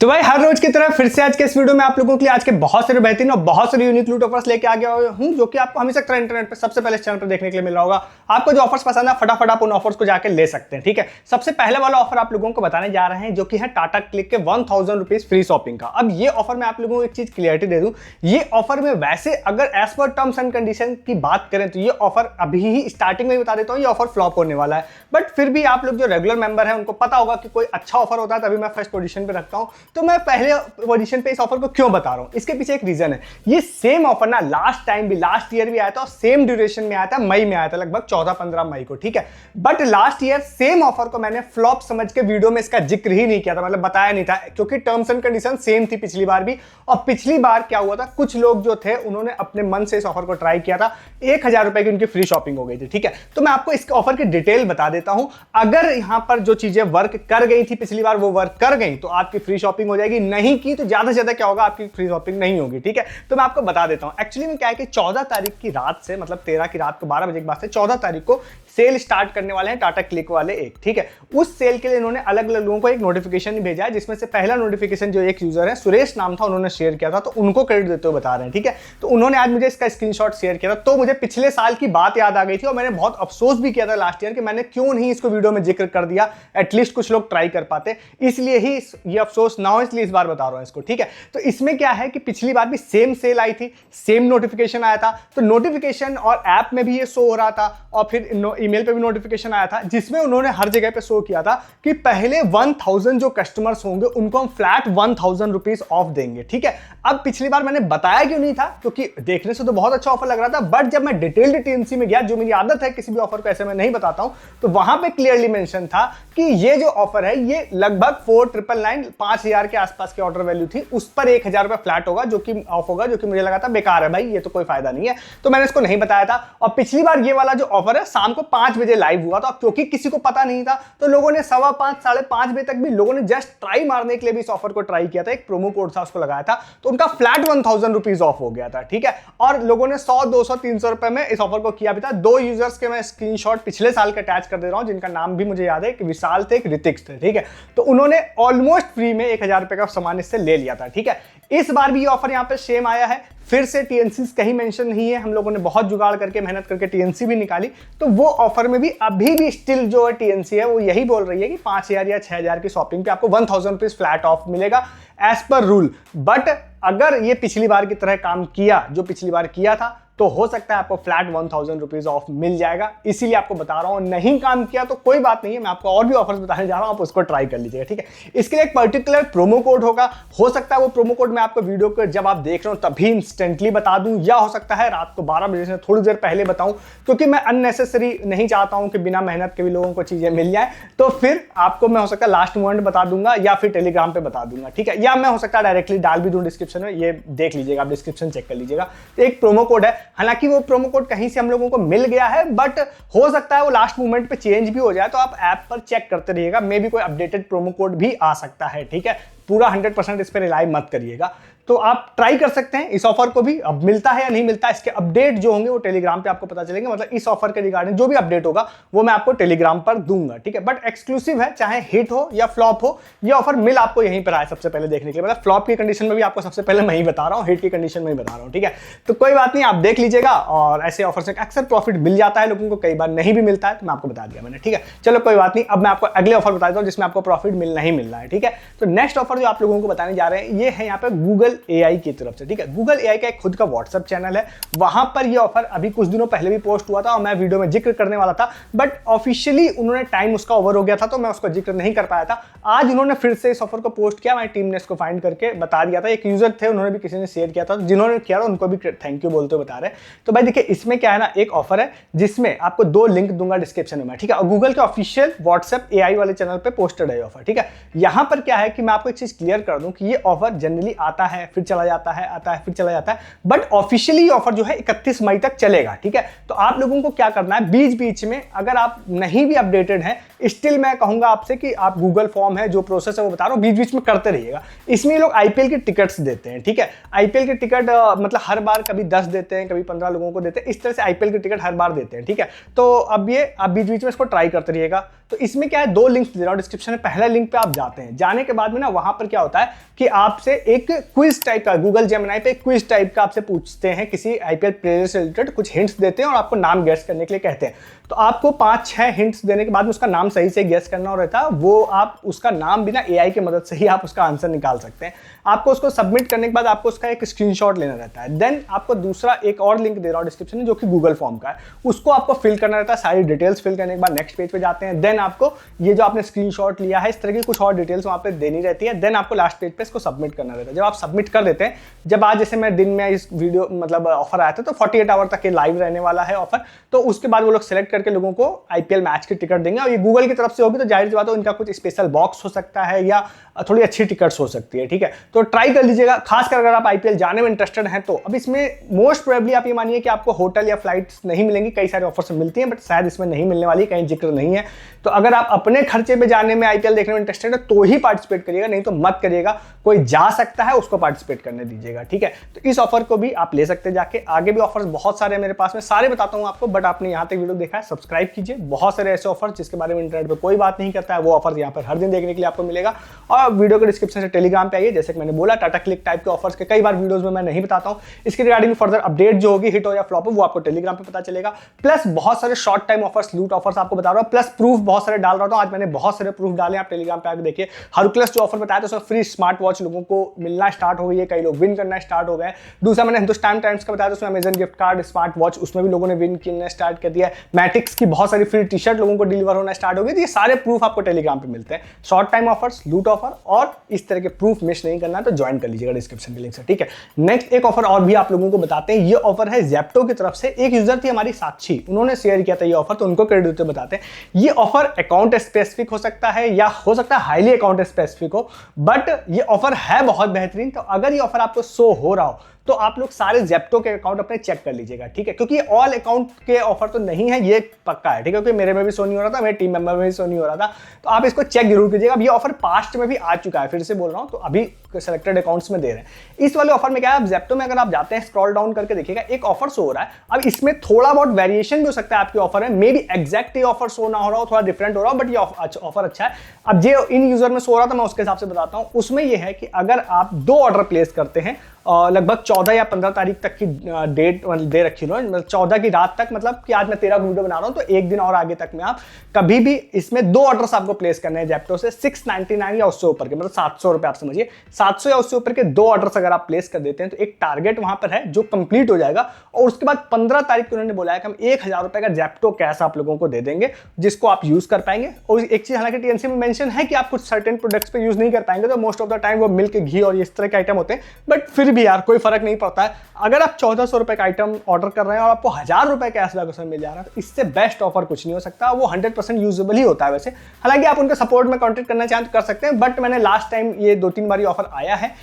तो भाई हर रोज की तरह फिर से आज के इस वीडियो में आप लोगों के लिए आज के बहुत सारे बेहतरीन और बहुत सारे यूनिक लूट ऑफर्स लेके आ गया हूं, जो कि आपको हमेशा तरह इंटरनेट पे सबसे पहले इस चैनल पर देखने के लिए मिल रहा होगा। आपको जो ऑफर्स पसंद है फटाफट आप उन ऑफर्स को जाकर ले सकते हैं। ठीक है, सबसे पहले वाला ऑफर आप लोगों को बताने जा रहे हैं जो कि है टाटा क्लिक के 1000 रुपीज फ्री शॉपिंग का। अब ये ऑफर में आप लोगों को एक चीज क्लियरिटी दे दूं, ये ऑफर में वैसे अगर as per terms and condition की बात करें तो ये ऑफर अभी ही स्टार्टिंग में बता देता हूं, ये ऑफर फ्लॉप होने वाला है। बट फिर भी आप लोग जो रेगुलर मेंबर है उनको पता होगा कि कोई अच्छा ऑफर होता है तभी मैं फर्स्ट पोजीशन पे रखता हूं। तो मैं पहले पोजीशन पे इस ऑफर को क्यों बता रहा हूं, इसके पीछे एक रीजन है। ये सेम ऑफर ना लास्ट टाइम भी, लास्ट ईयर भी आया था और सेम ड्यूरेशन में आया था, मई में आया था, लगभग 14-15 मई को। ठीक है, but last year same offer को मैंने फ्लॉप समझ के वीडियो में इसका जिक्र ही नहीं किया था, मतलब बताया नहीं था, क्योंकि टर्म्स एंड कंडीशन सेम थी पिछली बार भी। और पिछली बार क्या हुआ था, कुछ लोग जो थे उन्होंने अपने मन से इस ऑफर को ट्राई किया था, 1000 रुपए की उनकी फ्री शॉपिंग हो गई थी। ठीक है, तो मैं आपको इस ऑफर की डिटेल बता देता हूं। अगर यहां पर जो चीजें वर्क कर गई थी पिछली बार वो वर्क कर गई तो आपकी फ्री शॉपिंग हो जाएगी, नहीं की तो ज्यादा से ज्यादा क्या होगा, आपकी फ्री शॉपिंग नहीं होगी। ठीक है, तो मैं आपको बता देता हूं। एक्चुअली में क्या है कि 14 तारीख की रात से, मतलब 13 की रात को 12 बजे के बाद से 14 तारीख को सेल स्टार्ट करने वाले हैं टाटा क्लिक वाले एक। ठीक है, उस सेल के लिए इन्होंने अलग अलग लोगों को एक नोटिफिकेशन भेजा है, जिसमें से पहला नोटिफिकेशन जो एक यूजर है सुरेश नाम था, उन्होंने शेयर किया था, तो उनको क्रेडिट देते हुए बता रहे हैं। ठीक है, तो उन्होंने आज मुझे इसका स्क्रीनशॉट शेयर किया था, तो मुझे पिछले साल की बात याद आ गई थी और मैंने बहुत अफसोस भी किया था लास्ट ईयर कि मैंने क्यों नहीं इसको वीडियो में जिक्र कर दिया, एटलीस्ट कुछ लोग ट्राई कर पाते, इसलिए ही ये अफसोस ना हो, इसलिए इस बार बता रहा हूं इसको। ठीक है, तो इसमें क्या है कि पिछली बार भी सेम सेल आई थी, सेम नोटिफिकेशन आया था, तो नोटिफिकेशन और ऐप में भी ये शो हो रहा था और फिर ईमेल पे भी नोटिफिकेशन आया था, जिसमें उन्होंने हर जगह पे शो किया था कि पहले 1000 जो कस्टमर्स होंगे उनको हम फ्लैट 1000 रुपीज ऑफ देंगे। ठीक है, अब पिछली बार मैंने बताया क्यों नहीं था, क्योंकि देखने से तो बहुत अच्छा ऑफर लग रहा था, बट जब मैं डिटेल्ड टीएनसी में गया, जो मेरी आदत है किसी भी ऑफर को ऐसे मैं नहीं बताता हूं, तो वहां पे क्लियरली मेंशन था कि ये जो ऑफर है ये लगभग 4999 5000 के आसपास की ऑर्डर वैल्यू थी, उस पर 1000 रुपए फ्लैट होगा, जो कि ऑफ होगा, जो कि मुझे लगा था बेकार है भाई, ये तो कोई फायदा नहीं है, तो मैंने इसको नहीं बताया था। और पिछली बार ये वाला जो ऑफर है शाम को 5 बजे लाइव हुआ था, क्योंकि किसी को पता नहीं था तो लोगों ने 5:15 5:30 बजे तक भी लोगों ने जस्ट ट्राई मारने के लिए भी इस ऑफर को ट्राई किया था, एक प्रोमो कोड था उसको लगाया था, तो उनका फ्लैट 1000 रुपीज ऑफ हो गया था। ठीक है, और लोगों ने 100 200 300 रुपए में इस ऑफर को किया भी था। 2 यूजर्स के मैं स्क्रीनशॉट पिछले साल के अटैच कर दे रहा हूं, जिनका नाम भी मुझे याद है, कि विशाल थे, एक ऋतिक थे। ठीक है, तो उन्होंने ऑलमोस्ट फ्री में 1000 रुपए का सामान इससे ले लिया था। ठीक है, इस बार भी ये ऑफर यहां पे सेम आया है, फिर से टीएनसी कहीं मेंशन नहीं है, हम लोगों ने बहुत जुगाड़ करके मेहनत करके टीएनसी भी निकाली, तो वो ऑफर में भी अभी भी स्टिल जो है टीएनसी है वो यही बोल रही है कि 5000 या 6000 की शॉपिंग पे आपको 1000 रुपीज फ्लैट ऑफ मिलेगा एज पर रूल। बट अगर ये पिछली बार की तरह काम किया जो पिछली बार किया था, तो हो सकता है आपको फ्लैट 1000 रुपीज ऑफ मिल जाएगा, इसीलिए आपको बता रहा हूं। नहीं काम किया तो कोई बात नहीं है, मैं आपको और भी ऑफर्स बताने जा रहा हूं, आप उसको ट्राई कर लीजिएगा। ठीक है, इसके लिए एक पर्टिकुलर प्रोमो कोड होगा, हो सकता है वो प्रोमो कोड मैं आपको वीडियो को जब आप देख रहे हो तभी इंस्टेंटली बता दूं, या हो सकता है रात को 12 बजे से थोड़ी देर पहले बताऊं, क्योंकि मैं अननेसेसरी नहीं चाहता हूं कि बिना मेहनत के भी लोगों को चीजें मिल जाए। तो फिर आपको मैं हो सकता है लास्ट मोमेंट बता दूंगा या फिर टेलीग्राम पे बता दूंगा। ठीक है, या मैं हो सकता है डायरेक्टली डाल भी दूं डिस्क्रिप्शन में, ये देख लीजिएगा, आप डिस्क्रिप्शन चेक कर लीजिएगा। तो एक प्रोमो कोड है, हालांकि वो प्रोमो कोड कहीं से हम लोगों को मिल गया है, बट हो सकता है वो लास्ट मोमेंट पे चेंज भी हो जाए, तो आप ऐप पर चेक करते रहिएगा, मे बी कोई अपडेटेड प्रोमो कोड भी आ सकता है। ठीक है, पूरा 100% इस पर रिलाई मत करिएगा, तो आप ट्राई कर सकते हैं इस ऑफर को भी। अब मिलता है या नहीं मिलता, इसके अपडेट जो होंगे वो टेलीग्राम पे आपको पता चलेंगे, मतलब इस ऑफर के रिगार्डिंग जो भी अपडेट होगा वो मैं आपको टेलीग्राम पर दूंगा। ठीक है, बट एक्सक्लूसिव है, चाहे हिट हो या फ्लॉप हो, ये ऑफर मिल आपको यहीं पर आए सबसे पहले देखने के लिए, मतलब फ्लॉप की कंडीशन में भी आपको सबसे पहले मैं ही बता रहा हूँ, हिट की कंडीशन में ही बता रहा हूँ। ठीक है, तो कोई बात नहीं, आप देख लीजिएगा। और ऐसे ऑफर से अक्सर प्रॉफिट मिल जाता है लोगों को, कई बार नहीं भी मिलता है, तो मैं आपको बता दिया मैंने। ठीक है, चलो कोई बात नहीं, अब मैं आपको अगले ऑफर बता देता हूँ जिसमें आपको प्रॉफिट मिलना ही मिलना है। ठीक है, तो नेक्स्ट ऑफर जो आप लोगों को बताने जा रहे हैं ये है यहाँ पे गूगल एआई की तरफ से। ठीक है, गूगल एआई का एक खुद का व्हाट्सएप चैनल है, वहां पर ये ऑफर अभी कुछ दिनों पहले भी पोस्ट हुआ था और मैं वीडियो में जिक्र करने वाला था, बट ऑफिशियली उन्होंने टाइम उसका ओवर हो गया था, तो मैं उसका जिक्र नहीं कर पाया था। आज उन्होंने फिर से इस ऑफर को पोस्ट किया, हमारी टीम ने इसको फाइंड करके बता दिया था। एक यूजर थे, उन्होंने भी किसी ने शेयर किया था, जिन्होंने किया था उनको भी थैंक यू बोलते हुए बता रहे हैं। तो भाई देखिए, इसमें क्या है ना, एक ऑफर है जिसमें आपको 2 लिंक दूंगा डिस्क्रिप्शन में। ठीक है, और गूगल के ऑफिशियल व्हाट्सएप एआई वाले चैनल पे पोस्टेड है ऑफर। ठीक है, यहां पर क्या है कि मैं आपको एक चीज क्लियर कर दूं कि ये ऑफर जनरली आता है फिर चला जाता है, आता है फिर चला जाता है, बट ऑफिशियली ऑफर जो है 31 मई तक चलेगा। ठीक है, तो आप लोगों को क्या करना है, बीच बीच में अगर आप नहीं भी अपडेटेड हैं, स्टिल मैं कहूंगा आपसे कि आप गूगल फॉर्म है जो प्रोसेस है वो बता रहा हूं, बीच बीच में करते रहिएगा। इसमें लोग आईपीएल के टिकट्स देते हैं। ठीक है, आईपीएल के टिकट मतलब हर बार कभी 10 देते हैं, कभी 15 लोगों को देते हैं, इस तरह से आईपीएल के टिकट हर बार देते हैं। ठीक है, तो अब ये आप बीच बीच में इसको ट्राई करते रहिएगा। तो इसमें क्या है, 2 लिंक्स दे रहा हूँ डिस्क्रिप्शन में। पहला लिंक पे आप जाते हैं, जाने के बाद में ना वहां पर क्या होता है कि आपसे एक क्विज टाइप का, गूगल जेमिनी पे क्विज टाइप का आपसे पूछते हैं, किसी आईपीएल प्लेयर से रिलेटेड कुछ हिंट्स देते हैं और आपको नाम गेस करने के लिए कहते हैं। तो आपको 5-6 हिंट्स देने के बाद में उसका नाम सही से गेस करना रहता है। वो आप उसका नाम बिना एआई की मदद से ही आप उसका आंसर निकाल सकते हैं। आपको उसको सबमिट करने के बाद आपको उसका एक स्क्रीनशॉट लेना रहता है। देन आपको दूसरा एक और लिंक दे रहा हूँ डिस्क्रिप्शन में, जो कि गूगल फॉर्म का है। उसको आपको फिल करना रहता है, सारी डिटेल्स फिल करने के बाद नेक्स्ट पेज पे जाते हैं। देन आपको ये जो आपने स्क्रीनशॉट लिया है, इस तरह की कुछ और डिटेल्स वहाँ पे देनी रहती है। देन आपको लास्ट पेज पे इसको सबमिट करना रहता है। जब आप सबमिट कर देते हैं, जब आज जैसे मैं दिन में इस वीडियो मतलब ऑफर आया था, तो 48 आवर तक ये लाइव रहने वाला है ऑफर। तो उसके बाद वो लोग सेलेक्ट करके लोगों को आईपीएल मैच की टिकट देंगे, और ये गूगल की तरफ से होगी, तो जाहिर सी बात है इनका कुछ स्पेशल बॉक्स हो सकता है या थोड़ी अच्छी टिकट्स हो सकती है। ठीक है, तो ट्राई कर लीजिएगा, खासकर अगर आप आईपीएल जाने में इंटरेस्टेड हैं तो। अब इसमें मोस्ट प्रोबेबली आप ये मानिए कि आपको होटल या फ्लाइट्स नहीं मिलेंगी, कई सारे ऑफर्स मिलती हैं, बट शायद इसमें नहीं मिलने वाली, कहीं जिक्र नहीं है। तो अगर आप अपने खर्चे पे जाने में आईपीएल देखने में इंटरेस्टेड है तो ही पार्टिसिपेट करिएगा, नहीं तो मत करिएगा। कोई जा सकता है उसको पार्टिसिपेट करने दीजिएगा। ठीक है, तो इस ऑफर को भी आप ले सकते हैं जाके। आगे भी ऑफर्स बहुत सारे मेरे पास में, सारे बताता हूं आपको, बट आपने यहाँ तक वीडियो देखा है, सब्सक्राइब कीजिए। बहुत सारे ऐसे ऑफर जिसके बारे में इंटरनेट पे कोई बात नहीं करता है, वो ऑफर यहाँ पर हर दिन देखने के लिए आपको मिलेगा। और वीडियो के डिस्क्रिप्शन से टेलीग्राम पे आइए, जैसे कि मैंने बोला टाटा क्लिक टाइप के ऑफर्स के कई बार वीडियोस में मैं नहीं बताता हूँ। इसके रिगार्डिंग फर्दर अपडेट जो होगी, हिट हो या फ्लॉप हो, वो आपको टेलीग्राम पे पता चलेगा। प्लस बहुत सारे शॉर्ट टाइम ऑफर्स, लूट ऑफर्स आपको बता रहा हूँ, प्लस प्रूफ बहुत सारे डाल रहा हूँ। आज मैंने बहुत सारे प्रूफ डाले, आप टेलीग्राम पे आकर देखिए। हरकुलस जो ऑफर बताया था उसमें फ्री स्मार्ट वॉच लोगों को मिलना स्टार्ट हो गई है, कई लोग विन करना स्टार्ट हो गए। दूसरा मैंने हिंदुस्तान टाइम्स का बताया था, उसमें Amazon gift card, smart watch, उसमें भी लोगों ने विन करना स्टार्ट कर दिया। मैटिक्स की बहुत सारी फ्री टी शर्ट लोगों को डिलीवर होना स्टार्ट हो गई। तो ये सारे प्रूफ आपको टेलीग्राम पे मिलते हैं, शॉर्ट टाइम ऑफर्स, लूट ऑफर, और इस तरह के प्रूफ मिस नहीं करना तो ज्वाइन कर लीजिएगा डिस्क्रिप्शन के लिंक से। ठीक है, नेक्स्ट एक ऑफर और भी आप लोगों को बताते हैं। ये ऑफर है जेप्टो की तरफ से। एक यूजर थी हमारी साक्षी, उन्होंने शेयर किया था ये ऑफर, तो उनको क्रेडिट देते बताते हैं। ये ऑफर अकाउंट स्पेसिफिक हो सकता है या हो सकता है हाईली अकाउंट स्पेसिफिक हो, बट ये ऑफर है बहुत बेहतरीन। तो अगर ये ऑफर आपको शो हो रहा हो तो आप लोग सारे जेप्टो के अकाउंट अपने चेक कर लीजिएगा। ठीक है, क्योंकि ये ऑल अकाउंट के ऑफर तो नहीं है, ये पक्का है। ठीक है, क्योंकि मेरे में भी शो नहीं हो रहा था, मेरे टीम मेंबर में भी शो नहीं हो रहा था, तो आप इसको चेक जरूर कीजिएगा। अब ये ऑफर पास्ट में भी आ चुका है, फिर से बोल रहा हूं, तो अभी सेलेक्टेड अकाउंट्स में दे रहे हैं। इस वाले ऑफर में क्या है, आप जेप्टो में अगर आप जाते हैं, स्क्रॉल डाउन करके देखिएगा, एक ऑफर शो हो रहा है। अब इसमें थोड़ा बहुत वेरिएशन भी हो सकता है आपके ऑफर में, मे बी एग्जैक्ट ये ऑफर शो ना हो रहा हो, थोड़ा डिफरेंट हो रहा हो, बट ये ऑफर अच्छा है। अब जो इन यूजर में शो हो रहा था, मैं उसके हिसाब से बताता हूं। उसमें यह है कि अगर आप 2 ऑर्डर प्लेस करते हैं, लगभग 14 या 15 तारीख तक की डेट दे रखी है, 14 की रात तक, मतलब कि आज मैं 13 को वीडियो बना रहा हूं, तो एक दिन और आगे तक में आप कभी भी इसमें 2 ऑर्डर्स आपको प्लेस करने हैं जेप्टो से, 699 या उससे ऊपर के, मतलब 700 रुपए आप समझिए, 700 या उससे ऊपर के 2 ऑर्डर्स अगर आप प्लेस कर देते हैं, तो एक टारगेट वहां पर है जो कंप्लीट हो जाएगा। और उसके बाद 15 तारीख को उन्होंने बोला है कि हम 1000 रुपए का जेप्टो कैश आप लोगों को दे देंगे, जिसको आप यूज कर पाएंगे। और एक चीज हालांकि टीएनसी में मेंशन है कि आप कुछ सर्टेन प्रोडक्ट्स पे यूज नहीं कर पाएंगे, तो मोस्ट ऑफ द टाइम वो मिल्क, घी और इस तरह के आइटम होते हैं, बट फिर भी यार कोई फर्क नहीं पड़ता है। अगर आप 1400 रुपए का आइटम ऑर्डर कर रहे हैं और आपको 1000 रुपए कैशबैक उसमें मिल जा रहा है, तो इससे बेस्ट ऑफर कुछ नहीं हो सकता। वो 100% यूजेबल ही होता है वैसे। हालांकि आप उनके सपोर्ट में कॉन्टेक्ट करना चाहें तो कर सकते हैं, बट मैंने लास्ट टाइम ये 2-3 बार ऑफर आया है,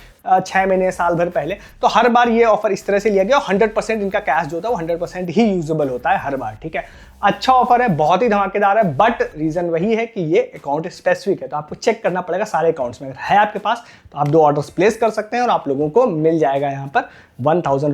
6 महीने साल भर पहले, तो हर बार ये ऑफर इस तरह से लिया गया और 100% इनका कैश जो होता है वो 100% ही यूजेबल होता है हर बार। ठीक है, अच्छा ऑफर है, बहुत ही धमाकेदार है, बट रीजन वही है कि ये अकाउंट स्पेसिफिक है, तो आपको चेक करना पड़ेगा सारे अकाउंट्स में। अगर है आपके पास तो आप 2 ऑर्डर्स प्लेस कर सकते हैं और आप लोगों को मिल जाएगा यहाँ पर 1000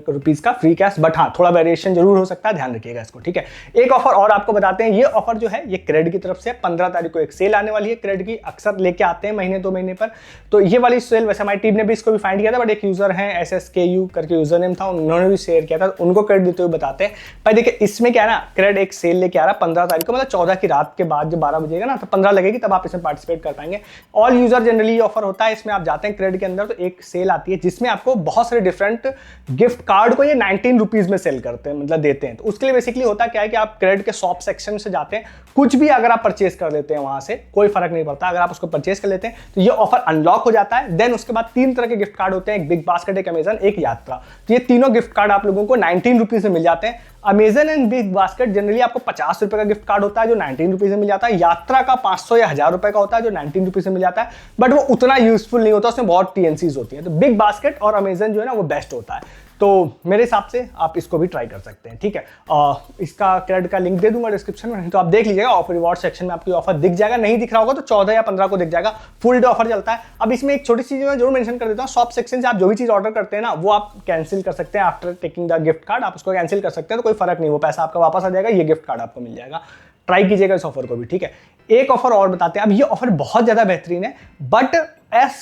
रुपीज का फ्री कैश। बट हाँ, थोड़ा वेरिएशन जरूर हो सकता है, ध्यान रखिएगा इसको। ठीक है, एक ऑफर और आपको बताते हैं। ये ऑफर जो है ये क्रेड की तरफ से 15 तारीख को एक सेल आने वाली है। क्रेड की अक्सर लेके आते हैं महीने 2 महीने पर, तो ये वाली सेल वैसे हमारी टीम ने भी इसको भी फाइंड किया था, बट एक यूजर है SSKU करके यूजर नेम था, उन्होंने भी शेयर किया था, उनको क्रेड देते हुए बताते हैं। भाई देखिए, इसमें क्या है ना, क्रेड एक सेल लेके आ रहा है 15 तारीख को, मतलब 14 की रात के बाद जब 12 बजेगा ना, तो 15 लगेगी, तब आप इसमें पार्टिसिपेट कर पाएंगे। ऑल यूजर जनरली ऑफर होता है, इसमें आप जाते हैं क्रेड के अंदर, तो एक सेल आती है जिसमें आपको बहुत सारे डिफरेंट गिफ्ट कार्ड को ये 19 रुपीज में सेल करते हैं, मतलब देते हैं। तो उसके लिए बेसिकली होता क्या है कि आप क्रेडिट के शॉप सेक्शन से जाते हैं, कुछ भी अगर आप परचेज कर लेते हैं वहां से, कोई फर्क नहीं पड़ता, अगर आप उसको परचेज कर लेते हैं तो ये ऑफर अनलॉक हो जाता है। देन उसके बाद 3 तरह के गिफ्ट कार्ड होते हैं, एक बिग बास्केट, एक अमेजन, एक यात्रा। तो ये तीनों गिफ्ट कार्ड आप लोगों को 19 रुपीज में मिल जाते हैं। Amazon and big basket generally आपको 50 रुपए का गिफ्ट कार्ड होता है जो 19 रुपीज में मिल जाता है। यात्रा का 500 या 1000 रुपए का होता है जो 19 रुपीज में मिल जाता है, बट वो उतना यूजफुल नहीं होता, उसमें बहुत टीएनसीज होती है। तो बिग बास्केट और अमेजन जो है ना वो बेस्ट होता है। तो मेरे हिसाब से आप इसको भी ट्राई कर सकते हैं। ठीक है, इसका क्रेडिट का लिंक दे दूंगा डिस्क्रिप्शन में, तो आप देख लीजिएगा। ऑफर रिवॉर्ड सेक्शन में आपकी ऑफर दिख जाएगा, नहीं दिख रहा होगा तो 14 या 15 को दिख जाएगा। फुल डे ऑफर चलता है। अब इसमें एक छोटी चीज मैं जरूर मेंशन कर देता हूँ, शॉप सेक्शन से आप जो भी चीज ऑर्डर करते हैं ना, वो आप कैंसिल कर सकते हैं। After taking the gift card आप उसको कैंसिल कर सकते हैं, तो कोई फर्क नहीं, वो पैसा आपका वापस आ जाएगा, ये गिफ्ट कार्ड आपको मिल जाएगा। ट्राई कीजिएगा इस ऑफर को भी, ठीक है। एक ऑफर और बताते हैं। अब ये ऑफर बहुत ज़्यादा बेहतरीन है, but as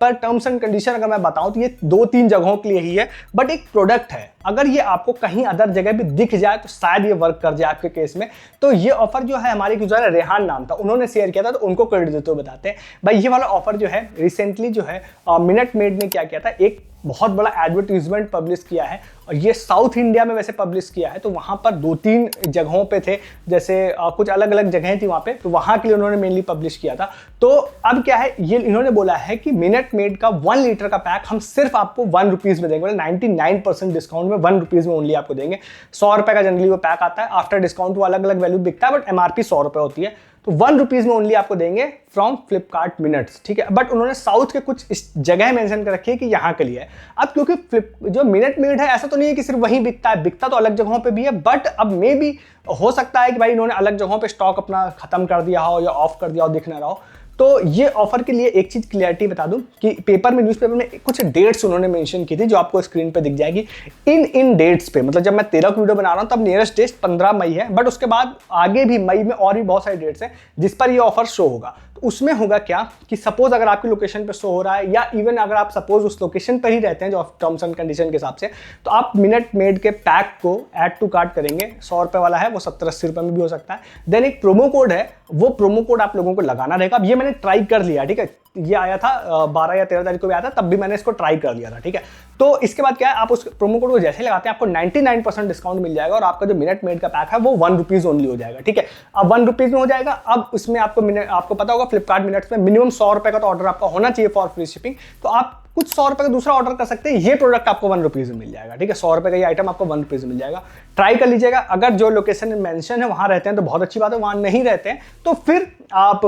per terms and condition अगर मैं बताऊं तो ये 2-3 जगहों के लिए ही है, बट एक प्रोडक्ट है। अगर ये आपको कहीं अदर जगह भी दिख जाए तो शायद ये वर्क कर जाए आपके केस में। तो ये ऑफर जो है, हमारे यूजर रेहान नाम था, उन्होंने शेयर किया था, तो उनको क्रेडिट देते हुए बताते हैं भाई ये वाला ऑफर जो है रिसेंटली जो है मिनट मेड ने क्या किया था, एक बहुत बड़ा एडवर्टीजमेंट पब्लिश किया है, और ये साउथ इंडिया में वैसे पब्लिश किया है। तो वहाँ पर 2-3 जगहों पे थे, जैसे कुछ अलग अलग जगहें थी वहाँ पे, तो वहाँ के लिए उन्होंने मेनली पब्लिश किया था। तो अब क्या है, ये इन्होंने बोला है कि मिनट मेड का 1 लीटर का पैक हम सिर्फ आपको 1 रुपीज़ में देंगे, मतलब 99% डिस्काउंट में 1 रुपीज़ में ओनली आपको देंगे। 100 रुपये का जनरली वो पैक आता है, आफ्टर डिस्काउंट वो अलग अलग वैल्यू बिकता है, बट MRP 100 रुपये होती है। तो 1 रुपीज़ में ओनली आपको देंगे फ्रॉम फ्लिपकार्ट मिनट्स, ठीक है। बट उन्होंने साउथ के कुछ इस जगह मेंशन कर रखी है कि यहाँ के लिए है। अब क्योंकि जो मिनट मेड है, ऐसा तो नहीं है कि सिर्फ वहीं बिकता है, बिकता तो अलग जगहों पे भी है, बट अब मे भी हो सकता है कि भाई इन्होंने अलग जगहों पे स्टॉक अपना खत्म कर दिया हो या ऑफ कर दिया हो, दिख ना रहा हो। तो ये ऑफर के लिए एक चीज़ क्लियरिटी बता दूं कि पेपर में, न्यूज़पेपर में कुछ डेट्स उन्होंने मेंशन की थी, जो आपको स्क्रीन पे दिख जाएगी। इन डेट्स पे, मतलब जब मैं 13 की वीडियो बना रहा हूं तब नियरेस्ट डेट 15 मई है, बट उसके बाद आगे भी मई में और भी बहुत सारी डेट्स हैं जिस पर ये ऑफर शो होगा। तो उसमें होगा क्या कि सपोज अगर आपकी लोकेशन पे शो हो रहा है, या इवन अगर आप सपोज उस लोकेशन पर ही रहते हैं जो टर्म्स एंड कंडीशन के हिसाब से, तो आप मिनट मेड के पैक को ऐड टू कार्ट करेंगे। 100 रुपये वाला है, वो 70-80 रुपये में भी हो सकता है। देन एक प्रोमो कोड है, वो प्रोमो कोड आप लोगों को लगाना रहेगा। अब ये मैंने ट्राई कर लिया, ठीक है, ये आया था 12 या 13 तारीख को भी आया था, तब भी मैंने इसको ट्राई कर लिया था, ठीक है। तो इसके बाद क्या है, आप उस प्रोमो कोड को जैसे ही लगाते हैं आपको 99% डिस्काउंट मिल जाएगा, और आपका जो मिनट मेड का पैक है वो 1 रुपीज़ ओनली हो जाएगा, ठीक है। अब 1 रुपीज़ में हो जाएगा। अब उसमें आपको पता होगा फ्लिपकार्ट मिनट्स में मिनिमम 100 रुपये का तो ऑर्डर आपका होना चाहिए फॉर फ्री शिपिंग। तो आप कुछ 100 रुपये का दूसरा ऑर्डर कर सकते हैं, ये प्रोडक्ट आपको 1 रुपीज़ में मिल जाएगा, ठीक है। 100 रुपये का ये आइटम आपको 1 रुपीज़ में मिल जाएगा। ट्राई कर लीजिएगा। अगर जो लोकेशन मेंशन है वहाँ रहते हैं तो बहुत अच्छी बात है, वहाँ नहीं रहते हैं तो फिर आप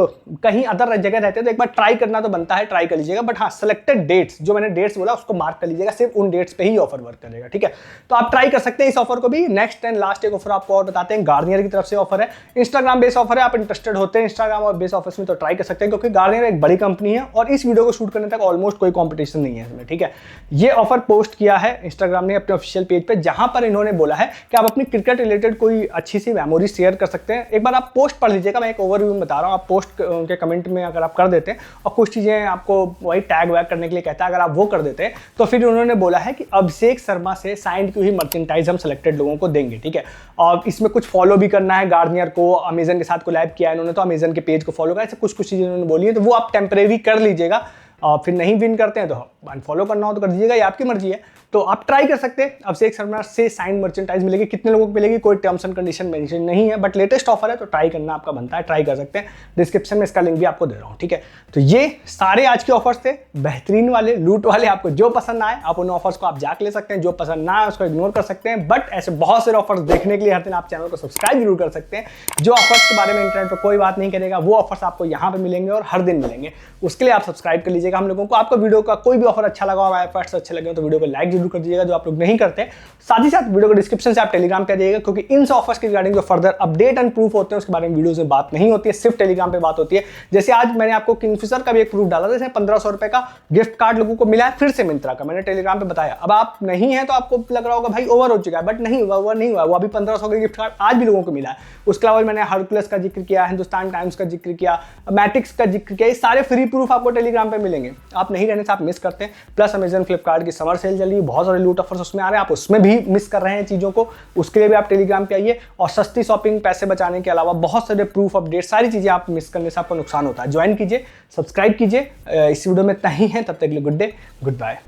कहीं अदर जगह रहते हैं तो एक बार ट्राई करना तो बनता है, ट्राई कर लीजिएगा। बट हाँ, सेलेक्टेड डेट्स, जो मैंने डेट्स बोला उसको मार्क कर लीजिएगा, सिर्फ उन डेट्स पे ही ऑफर वर्क करेगा, ठीक है। तो आप ट्राई कर सकते हैं इस ऑफर को भी। नेक्स्ट एंड लास्ट एक ऑफर आपको और बताते हैं, गार्नियर की तरफ से ऑफर है, इंस्टाग्राम बेस ऑफर है। आप इंटरेस्टेड होते हैं इंस्टाग्राम और बेस ऑफर्स में तो ट्राई कर सकते हैं, क्योंकि गार्नियर एक बड़ी कंपनी है और इस वीडियो को शूट करने तक ऑलमोस्ट कोई कॉम्पिटिशन नहीं है इसमें, ठीक है। ये ऑफर पोस्ट किया है इंस्टाग्राम ने अपने ऑफिशियल पेज पे, जहां पर इन्होंने बोला है कि आप अपनी क्रिकेट रिलेटेड कोई अच्छी सी मेमोरी शेयर कर सकते हैं। एक बार आप पोस्ट पढ़ लीजिएगा, मैं एक ओवरव्यू में बता रहा हूं। आप पोस्ट के कमेंट में अगर आप कर देते हैं और कुछ चीजें आपको वही टैग वैग करने के लिए कहता है, अगर आप वो कर देते हैं तो फिर उन्होंने बोला है कि अभिषेक शर्मा से साइंड की हुई मर्चेंटाइज हम सेलेक्टेड लोगों को देंगे, ठीक है। और इसमें कुछ फॉलो भी करना है गार्नियर को, अमेजन के साथ कोलैब किया है इन्होंने, तो अमेजन के पेज को फॉलो करा, ऐसे कुछ चीजें इन्होंने बोली है, तो वो आप टेम्परेरी कर लीजिएगा। और फिर नहीं विन करते हैं तो अनफॉलो करना हो तो कर दीजिएगा, ये आपकी मर्जी है। तो आप ट्राई कर सकते हैं। अभिषेक शर्मा से साइन मर्चेंटाइज मिलेगी, कितने लोगों को मिलेगी कोई टर्म्स एंड कंडीशन मेंशन नहीं है, बट लेटेस्ट ऑफर है तो ट्राई करना आपका बनता है, ट्राई कर सकते हैं। डिस्क्रिप्शन में इसका लिंक भी आपको दे रहा हूँ, ठीक है। तो ये सारे आज के ऑफर्स थे, बेहतरीन वाले, लूट वाले। आपको जो पसंद आए आप उन ऑफर्स को आप जाके ले सकते हैं, जो पसंद ना आए उसको इग्नोर कर सकते हैं। बट ऐसे बहुत सारे ऑफर्स देखने के लिए हर दिन आप चैनल को सब्सक्राइब जरूर कर सकते हैं। जो ऑफर्स के बारे में इंटरनेट पर कोई बात नहीं करेगा, वो ऑफर्स आपको यहाँ पे मिलेंगे और हर दिन मिलेंगे। उसके लिए आप सब्सक्राइब कर लीजिएगा हम लोगों को। आपको वीडियो का कोई भी ऑफर अच्छा लगा, हमारे एफर्ट्स अच्छे लगे तो वीडियो को लाइक जरूर कर दीजिएगा, जो आप लोग नहीं करते। साथ ही साथ वीडियो को डिस्क्रिप्शन से आप टेलीग्राम पे जाइएगा, क्योंकि इन ऑफर्स के रिगार्डिंग जो फर्दर अपडेट एंड प्रूफ होते हैं उसके बारे में वीडियोस में बात नहीं होती है, सिर्फ टेलीग्राम पे बात होती है। जैसे आज मैंने आपको किंगफिशर का भी एक प्रूफ डाला था, जिसमें 1500 रुपए का गिफ्ट कार्ड लोगों को मिला है, फिर से मिंत्रा का मैंने टेलीग्राम पे बताया। अब आप नहीं है तो आपको लग रहा होगा भाई ओवर हो चुका है, बट नहीं हुआ, ओवर नहीं हुआ। वो अभी 1500 का गिफ्ट कार्ड आज भी लोगों को मिला है। उसके अलावा मैंने हरकुलस का जिक्र किया, हिंदुस्तान टाइम्स का जिक्र किया, मैट्रिक्स का जिक्र किया, ये सारे फ्री प्रूफ आपको टेलीग्राम पे मिलेंगे। आप नहीं रहने से आप मिस करते हैं। प्लस अमेजन फ्लिपकार्ट की समर सेल चल रही है, बहुत सारे लूट ऑफर्स उसमें आ रहे हैं, आप उसमें भी मिस कर रहे हैं चीज़ों को, उसके लिए भी आप टेलीग्राम पे आइए। और सस्ती शॉपिंग, पैसे बचाने के अलावा बहुत सारे प्रूफ, अपडेट, सारी चीज़ें आप मिस करने से आपको नुकसान होता है। ज्वाइन कीजिए, सब्सक्राइब कीजिए। इस वीडियो में इतना ही है, तब तक के लिए गुड डे, गुड बाय।